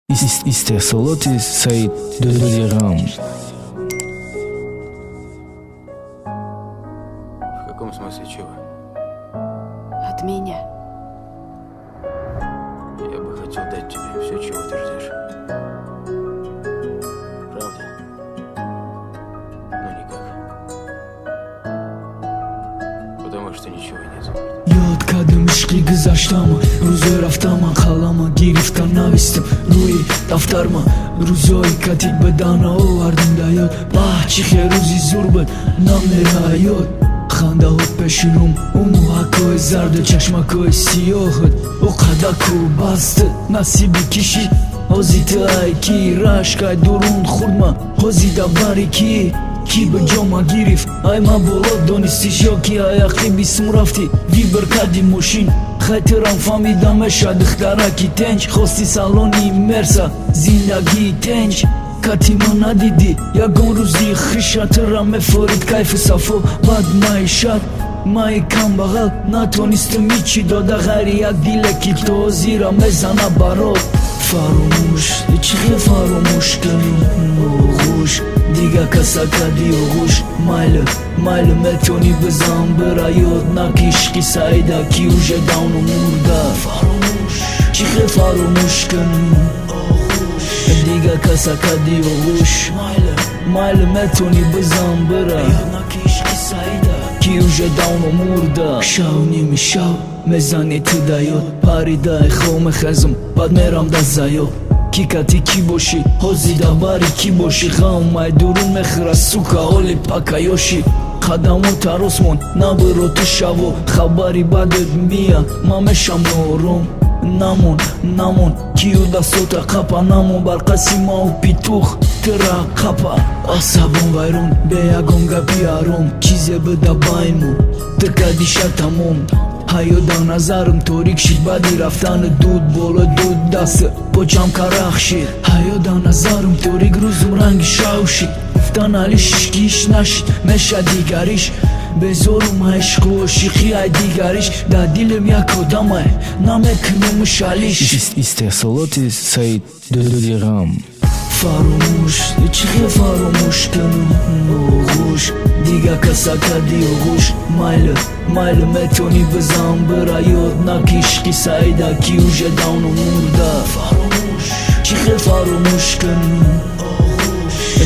Istehsalotis Said Dodiram. В каком смысле чего? От меня. Я бы хотел дать тебе все, чего ты ждешь. Правда? Но никак. Потому что ничего нет. Yod kadım ishqi guzashtama Ruzoy raftaman qalama giriftan navistim Ruyi daftarma Ruzoy katik bedana ovardim yod Bahchixe ruzi zurbet namner hayot Xandahot peshirum Umu hakoy zardo chashmakoy siyohot O qadaku basti nasibi kishid Hoziti ay ki rashkay durun khurdma Hozida bari ki به جاما گیرف ای ما بولاد دانستیش یا کی آیاقی بیسم رفتی وی برکدی موشین خطرم فهمیدم شد اخترکی تنج خواستی سالونی مرسا زندگی تنج کتی ما ندیدی یکان روزی خشترم مفارید کیف صفو بد معیشت مای کم بغل نتونستم ایچی داده غیر یک دیلکی تو زیرا مزنه برات فراموش چیخی فراموش کنیم خوش دیگه کسا کدی و خوش مایل متونی بزن برایود نکیشکی سایده کی اوژه داون و مرده فراموش چیخی فراموش کنیم دیگه کسا کدی و خوش مایل متونی بزن برایود نکیشکی سایده کی اوژه داون و مرده شاو نیمی شاو مزانی تو دایود پاریده خوم خزم بد میرم دست زایود کی کتی کی باشی حوزیده باری کی باشی غمای درون مخرا سوکا حالی پاکایوشی قدمو ترسمون نبرو تو شبو خبری بدت میا مامشم نورم نمون کیو دستوتا قپا نمون برقسی ماو پیتوخ ترا قپا عصبون ویرون بیاگون گپیارم چیزی بده بایمون تکدیشه تموم ҳаёда назарм торик шид баъди рафтани дуд боло дуд даст почам карах шид ҳаёда назарм торик рӯзум ранги шав шид гуфтан али шишкиш нашид меша дигариш безорум ишқу ошиқи ай дигариш дар дилем як одамай намекунум шалиш Istehsalotis Said Dodiram. فراموش چیخی فراموش کنم خوش دیگه کسا کردی و خوش مایل متونی بزن برایود نکیشکی سایده کی اوژه داون و مرده فراموش چیخی فراموش کنم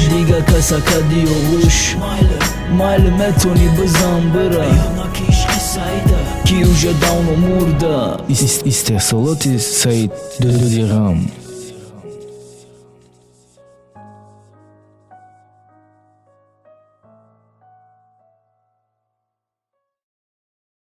دیگه کسا کردی و خوش مایل متونی بزن برایود نکیشکی سایده کی اوژه داون و مرده Istehsalotis Said Dodiram.